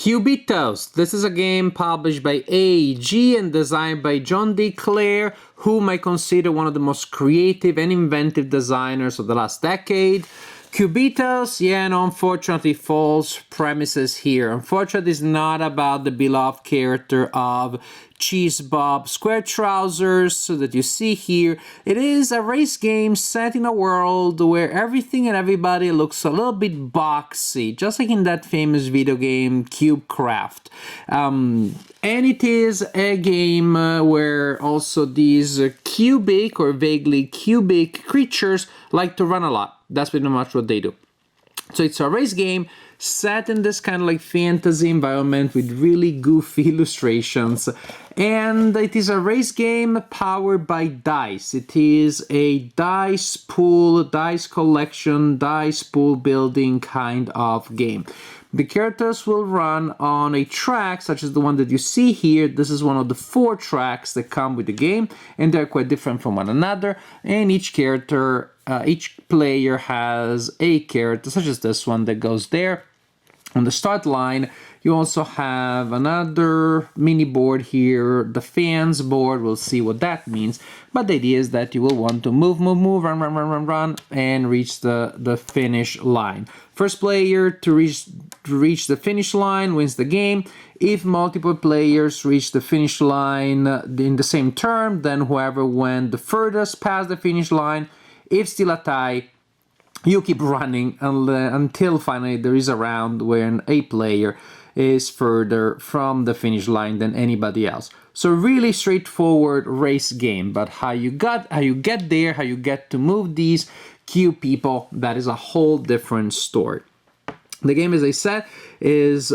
Cubitos. This is a game published by AEG and designed by John D. Clare, whom I consider one of the most creative and inventive designers of the last decade. Cubitos, yeah, no, unfortunately, false premises here. Unfortunately, it's not about the beloved character of Cheese Bob Square Trousers that you see here. It is a race game set in a world where everything and everybody looks a little bit boxy, just like in that famous video game Cubecraft. And it is a game where also these cubic or vaguely cubic creatures like to run a lot. That's pretty much what they do. So it's a race game set in this kind of like fantasy environment with really goofy illustrations. And it is a race game powered by dice. It is a dice pool, dice collection, dice pool building kind of game. The characters will run on a track such as the one that you see here. This is one of the 4 tracks that come with the game, and they're quite different from one another. And each character, each player has a character, such as this one, that goes there. On the start line, you also have another mini board here, the fans board. We'll see what that means. But the idea is that you will want to move, run, and reach the finish line. First player to reach the finish line wins the game. If multiple players reach the finish line in the same turn, then whoever went the furthest past the finish line, if still a tie, you keep running until finally there is a round where a player is further from the finish line than anybody else. So really straightforward race game, but how you get there, how you get to move these cube people, that is a whole different story. The game, as I said, is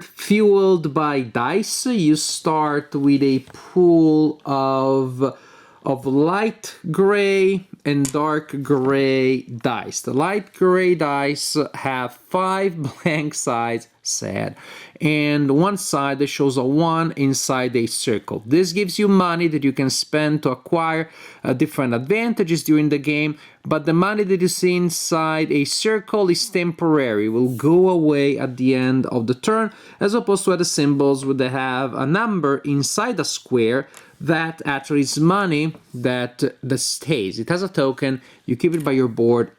fueled by dice. You start with a pool of light gray and dark gray dice. The light gray dice have 5 blank sides, sad, and one side that shows a 1 inside a circle. This gives you money that you can spend to acquire different advantages during the game, but the money that you see inside a circle is temporary, will go away at the end of the turn, as opposed to other symbols where they have a number inside a square that actually is money that stays. It has a token, you keep it by your board,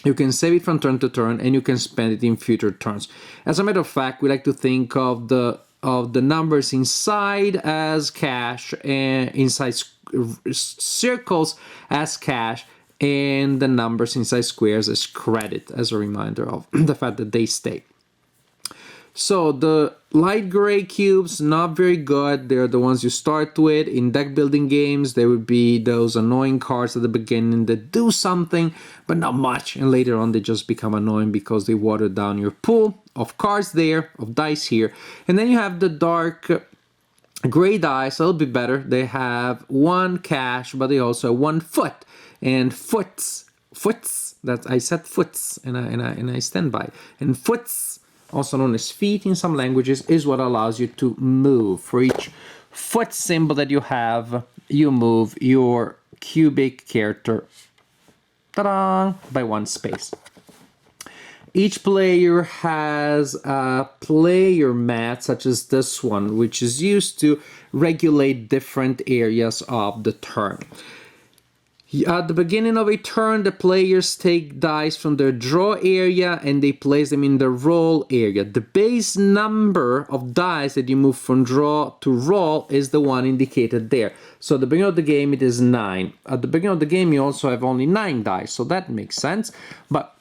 you can save it from turn to turn, and you can spend it in future turns. As a matter of fact, we like to think of the numbers inside as cash, and inside circles as cash, and the numbers inside squares as credit, as a reminder of the fact that they stay. So the light gray cubes, not very good. They're the ones you start with. In deck building games, there would be those annoying cards at the beginning that do something, but not much. And later on, they just become annoying because they water down your pool of cards there, of dice here. And then you have the dark gray dice, a little bit better. They have 1 cash, but they also have 1 foot. And foots, that I said foots, and I stand by. And foots, also known as feet in some languages, is what allows you to move. For each foot symbol that you have, you move your cubic character, ta-da, by 1 space. Each player has a player mat, such as this one, which is used to regulate different areas of the turn. At the beginning of a turn, the players take dice from their draw area and they place them in the roll area. The base number of dice that you move from draw to roll is the one indicated there. So at the beginning of the game, it is 9. At the beginning of the game, you also have only 9 dice, so that makes sense. But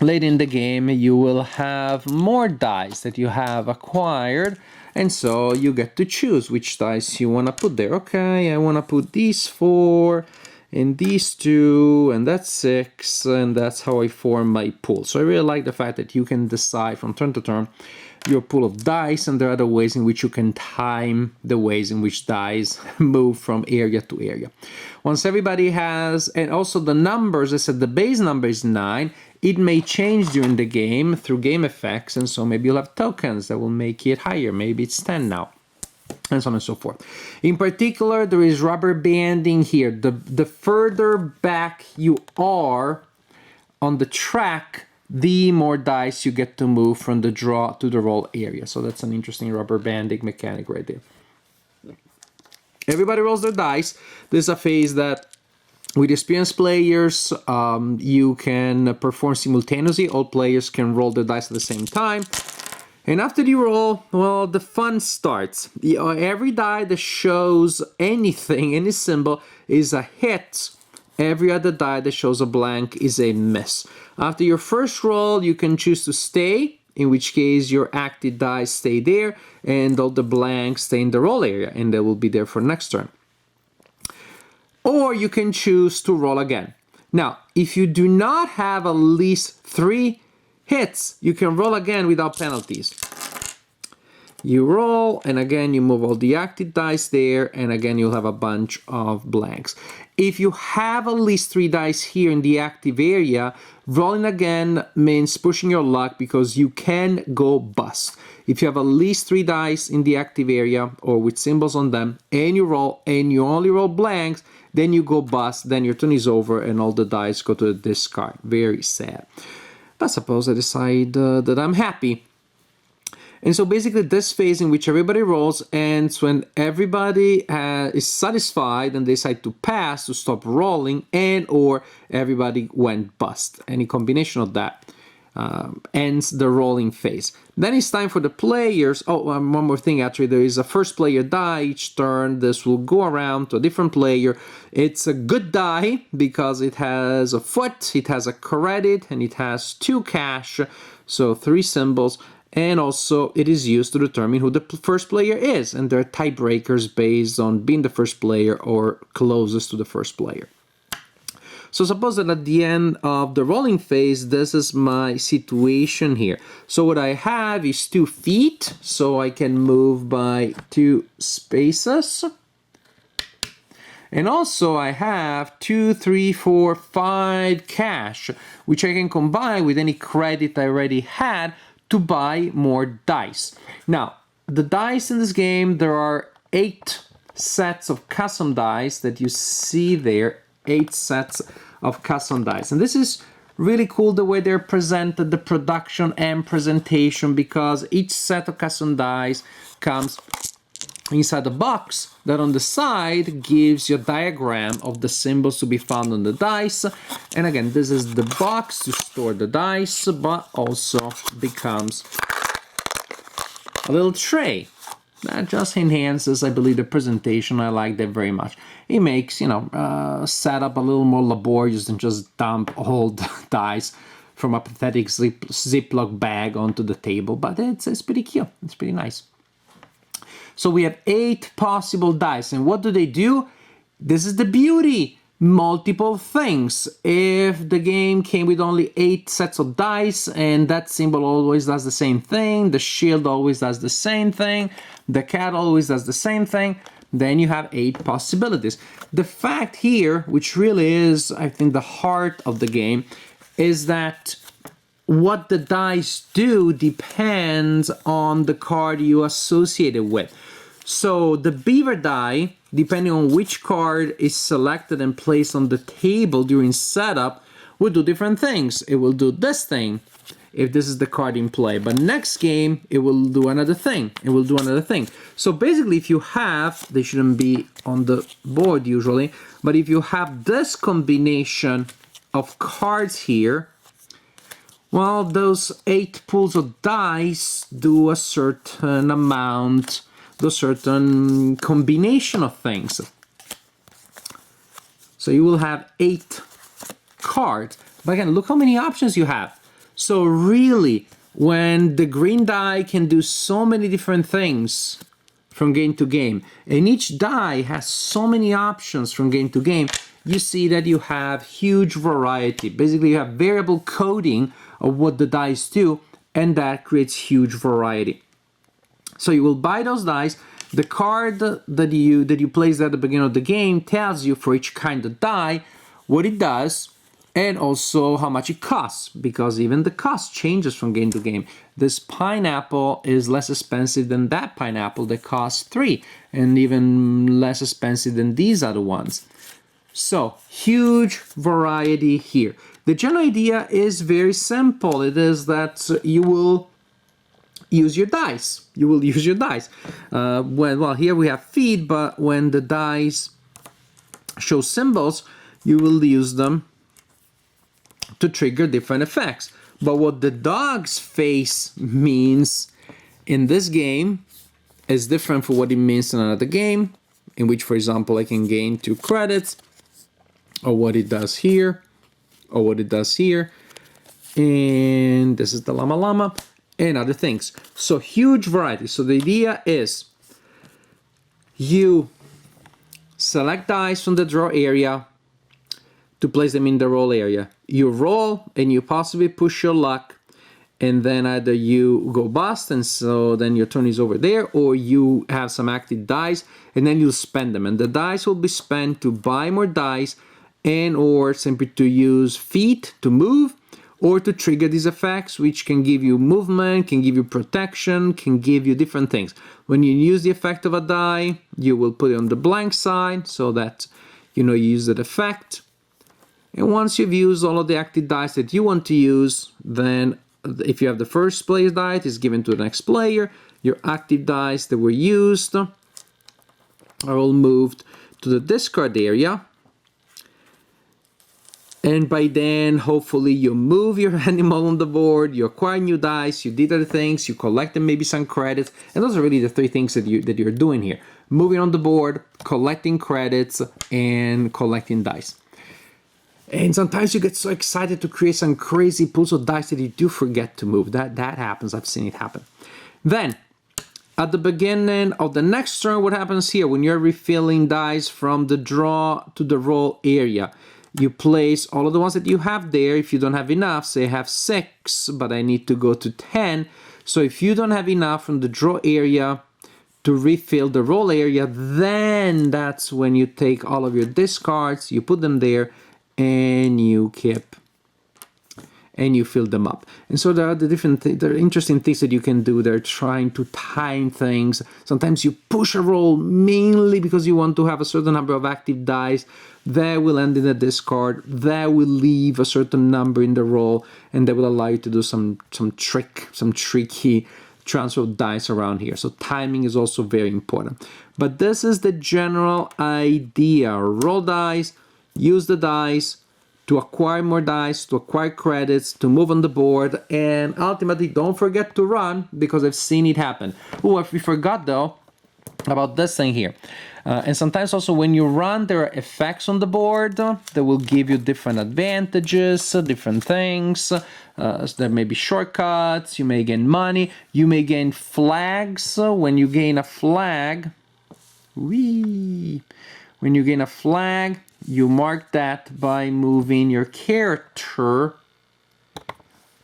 late in the game, you will have more dice that you have acquired, and so you get to choose which dice you want to put there. Okay, I want to put these 4, and these 2, and that's 6, and that's how I form my pool. So I really like the fact that you can decide from turn to turn your pool of dice, and there are other ways in which you can time the ways in which dice move from area to area. Once everybody has, and also the numbers, I said the base number is 9, it may change during the game through game effects, and so maybe you'll have tokens that will make it higher, maybe it's 10 now, and so on and so forth. In particular, there is rubber banding here. The further back you are on the track, the more dice you get to move from the draw to the roll area. So that's an interesting rubber banding mechanic right there. Everybody rolls their dice. This is a phase that with experienced players, you can perform simultaneously. All players can roll their dice at the same time. And after you roll, well, the fun starts. Every die that shows anything, any symbol, is a hit. Every other die that shows a blank is a miss. After your first roll, you can choose to stay, in which case your active dice stay there, and all the blanks stay in the roll area, and they will be there for next turn. Or you can choose to roll again. Now, if you do not have at least 3 hits, you can roll again without penalties. You roll, and again you move all the active dice there, and again you'll have a bunch of blanks. If you have at least 3 dice here in the active area, rolling again means pushing your luck because you can go bust. If you have at least 3 dice in the active area or with symbols on them, and you roll, and you only roll blanks, then you go bust, then your turn is over, and all the dice go to the discard. Very sad. But suppose I decide that I'm happy. And so basically this phase in which everybody rolls ends when everybody is satisfied and they decide to pass, to stop rolling, and or everybody went bust. Any combination of that ends the rolling phase. Then it's time for the players. Oh, one more thing actually, there is a first player die each turn. This will go around to a different player. It's a good die because it has a foot, it has a credit, and it has 2 cash, so 3 symbols. And also it is used to determine who the first player is, and there are tiebreakers based on being the first player or closest to the first player. So suppose that at the end of the rolling phase, this is my situation here. So what I have is 2 feet, so I can move by 2 spaces. And also I have 2, 3, 4, 5 cash, which I can combine with any credit I already had to buy more dice. Now, the dice in this game, there are 8 sets of custom dice that you see there, 8 sets of custom dice. And this is really cool the way they're presented, the production and presentation, because each set of custom dice comes inside the box that on the side gives you a diagram of the symbols to be found on the dice. And again, this is the box to store the dice, but also becomes a little tray that just enhances, I believe, the presentation. I like that very much. It makes, setup a little more laborious than just dump old dice from a pathetic Ziploc bag onto the table, but it's pretty cute. It's pretty nice. So we have 8 possible dice, and what do? This is the beauty. Multiple things. If the game came with only 8 sets of dice and that symbol always does the same thing, the shield always does the same thing, the cat always does the same thing, then you have 8 possibilities. The fact here, which really is, I think, the heart of the game, is that what the dice do depends on the card you associate it with. So the beaver die, depending on which card is selected and placed on the table during setup, will do different things. It will do this thing if this is the card in play, but next game it will do another thing. It will do another thing. So basically, if you have, they shouldn't be on the board usually, but if you have this combination of cards here, well, those 8 pools of dice do a certain amount, a certain combination of things. So you will have 8 cards. But again, look how many options you have. So really, when the green die can do so many different things from game to game, and each die has so many options from game to game, you see that you have huge variety. Basically, you have variable coding of what the dice do, and that creates huge variety. So you will buy those dice. The card that you place at the beginning of the game tells you for each kind of die what it does and also how much it costs, because even the cost changes from game to game. This pineapple is less expensive than that pineapple that costs 3, and even less expensive than these other ones. So huge variety here. The general idea is very simple. It is that you will use your dice. You will use your dice. Well, here we have feet, but when the dice show symbols, you will use them to trigger different effects. But what the dog's face means in this game is different from what it means in another game, in which, for example, I can gain 2 credits, or what it does here, or what it does here. And this is the llama llama, and other things. So huge variety. So the idea is you select dice from the draw area to place them in the roll area. You roll and you possibly push your luck, and then either you go bust and so then your turn is over there, or you have some active dice and then you spend them, and the dice will be spent to buy more dice and or simply to use feet to move, or to trigger these effects, which can give you movement, can give you protection, can give you different things. When you use the effect of a die, you will put it on the blank side so that you use that effect. And once you've used all of the active dice that you want to use, then if you have the first player's die, it is given to the next player. Your active dice that were used are all moved to the discard area. And by then, hopefully, you move your animal on the board, you acquire new dice, you did other things, you collect them, maybe some credits. And those are really the 3 things that you're doing here. Moving on the board, collecting credits, and collecting dice. And sometimes you get so excited to create some crazy pools of dice that you do forget to move. That happens. I've seen it happen. Then, at the beginning of the next turn, what happens here? When you're refilling dice from the draw to the roll area, you place all of the ones that you have there. If you don't have enough, say I have 6, but I need to go to 10. So if you don't have enough from the draw area to refill the roll area, then that's when you take all of your discards, you put them there, and you keep and you fill them up. And so there are there are interesting things that you can do. They're trying to time things. Sometimes you push a roll mainly because you want to have a certain number of active dice. That will end in a discard. That will leave a certain number in the roll, and that will allow you to do some tricky transfer of dice around here. So timing is also very important. But this is the general idea. Roll dice, use the dice to acquire more dice, to acquire credits, to move on the board, and ultimately don't forget to run, because I've seen it happen. Oh, if we forgot though about this thing here. And sometimes also when you run, there are effects on the board that will give you different advantages, different things. There may be shortcuts, you may gain money, you may gain flags. When you gain a flag, when you gain a flag, you mark that by moving your character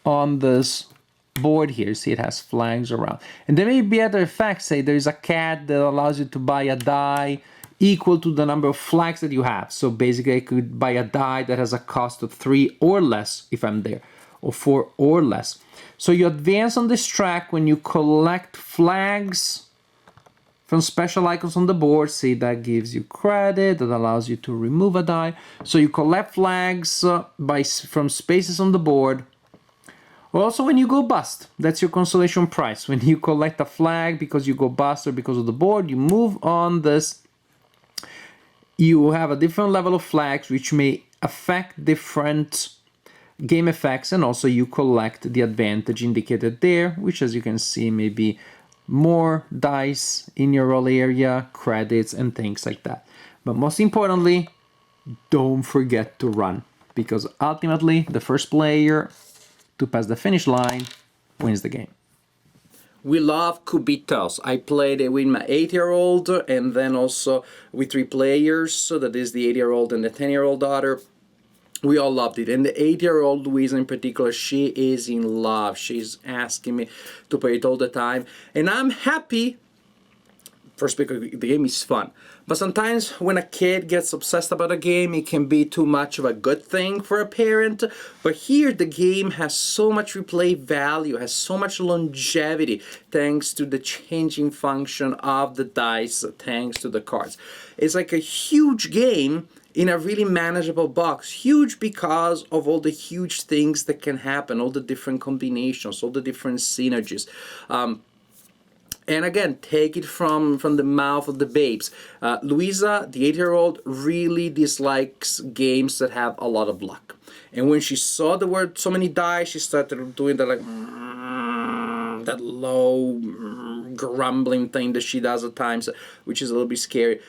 on this board here. See, it has flags around. And there may be other effects. Say there's a cat that allows you to buy a die equal to the number of flags that you have. So basically I could buy a die that has a cost of 3 or less if I'm there, or 4 or less. So you advance on this track when you collect flags from special icons on the board. See, that gives you credit, that allows you to remove a die. So you collect flags from spaces on the board. Also, when you go bust, that's your consolation prize. When you collect a flag because you go bust or because of the board, you move on this. You have a different level of flags which may affect different game effects, and also you collect the advantage indicated there, which, as you can see, may be more dice in your roll area, credits, and things like that. But most importantly, don't forget to run, because ultimately the first player to pass the finish line wins the game. We love Cubitos. I played it with my 8-year-old and then also with 3 players. So that is the 8-year-old and the 10-year-old daughter. We all loved it. And the 8-year-old Louisa in particular, she is in love. She's asking me to play it all the time. And I'm happy, first because the game is fun. But sometimes when a kid gets obsessed about a game, it can be too much of a good thing for a parent. But here the game has so much replay value, has so much longevity, thanks to the changing function of the dice, thanks to the cards. It's like a huge game in a really manageable box. Huge because of all the huge things that can happen, all the different combinations, all the different synergies. And again, take it from the mouth of the babes. Louisa, the 8-year-old, really dislikes games that have a lot of luck. And when she saw the word so many dice, she started doing that, like, that low grumbling thing that she does at times, which is a little bit scary.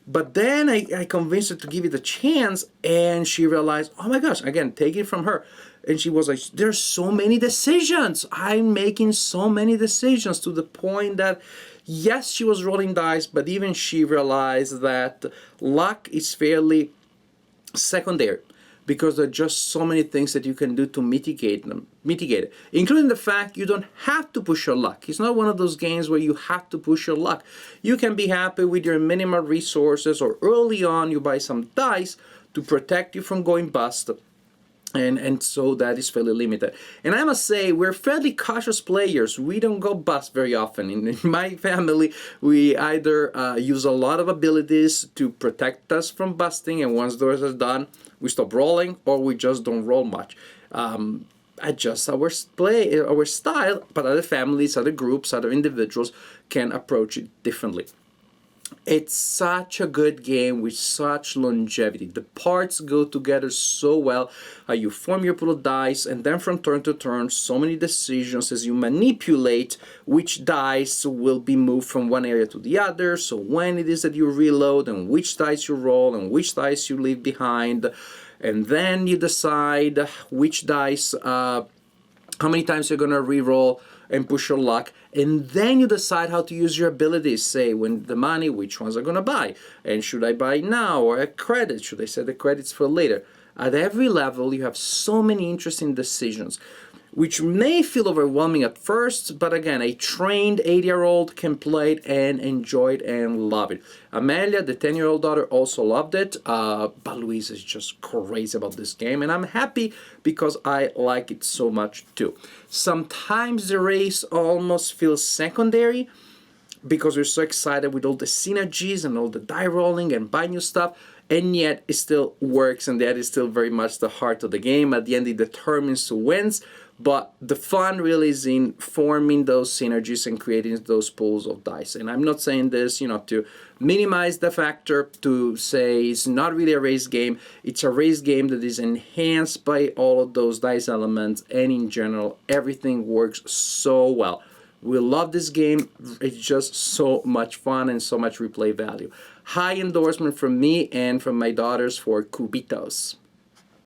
But then I convinced her to give it a chance, and she realized, oh my gosh, again, take it from her. And she was like, there's so many decisions. I'm making so many decisions, to the point that, yes, she was rolling dice, but even she realized that luck is fairly secondary, because there are just so many things that you can do to mitigate it, including the fact you don't have to push your luck. It's not one of those games where you have to push your luck. You can be happy with your minimal resources, or early on you buy some dice to protect you from going bust. And so that is fairly limited. And I must say, we're fairly cautious players. We don't go bust very often. In my family, we either use a lot of abilities to protect us from busting, and once those are done, we stop rolling, or we just don't roll much. Adjust our style, but other families, other groups, other individuals can approach it differently. It's such a good game with such longevity. The parts go together so well. You form your pool of dice, and then from turn to turn, so many decisions as you manipulate which dice will be moved from one area to the other. So when it is that you reload, and which dice you roll, and which dice you leave behind. And then you decide which dice, how many times you're going to re-roll and push your luck, and then you decide how to use your abilities. Say, when the money, which ones are going to buy, and should I buy now, or a credit, should I set the credits for later? At every level, you have so many interesting decisions, which may feel overwhelming at first, but again, a trained 8-year-old can play it and enjoy it and love it. Amelia, the 10-year-old daughter, also loved it, but Louise is just crazy about this game, and I'm happy because I like it so much too. Sometimes the race almost feels secondary, because we're so excited with all the synergies and all the die rolling and buy new stuff, and yet it still works, and that is still very much the heart of the game. At the end, it determines who wins, but the fun really is in forming those synergies and creating those pools of dice. And I'm not saying this, to minimize the factor, to say it's not really a race game. It's a race game that is enhanced by all of those dice elements, and in general, everything works so well. We love this game. It's just so much fun and so much replay value. High endorsement from me and from my daughters for Cubitos.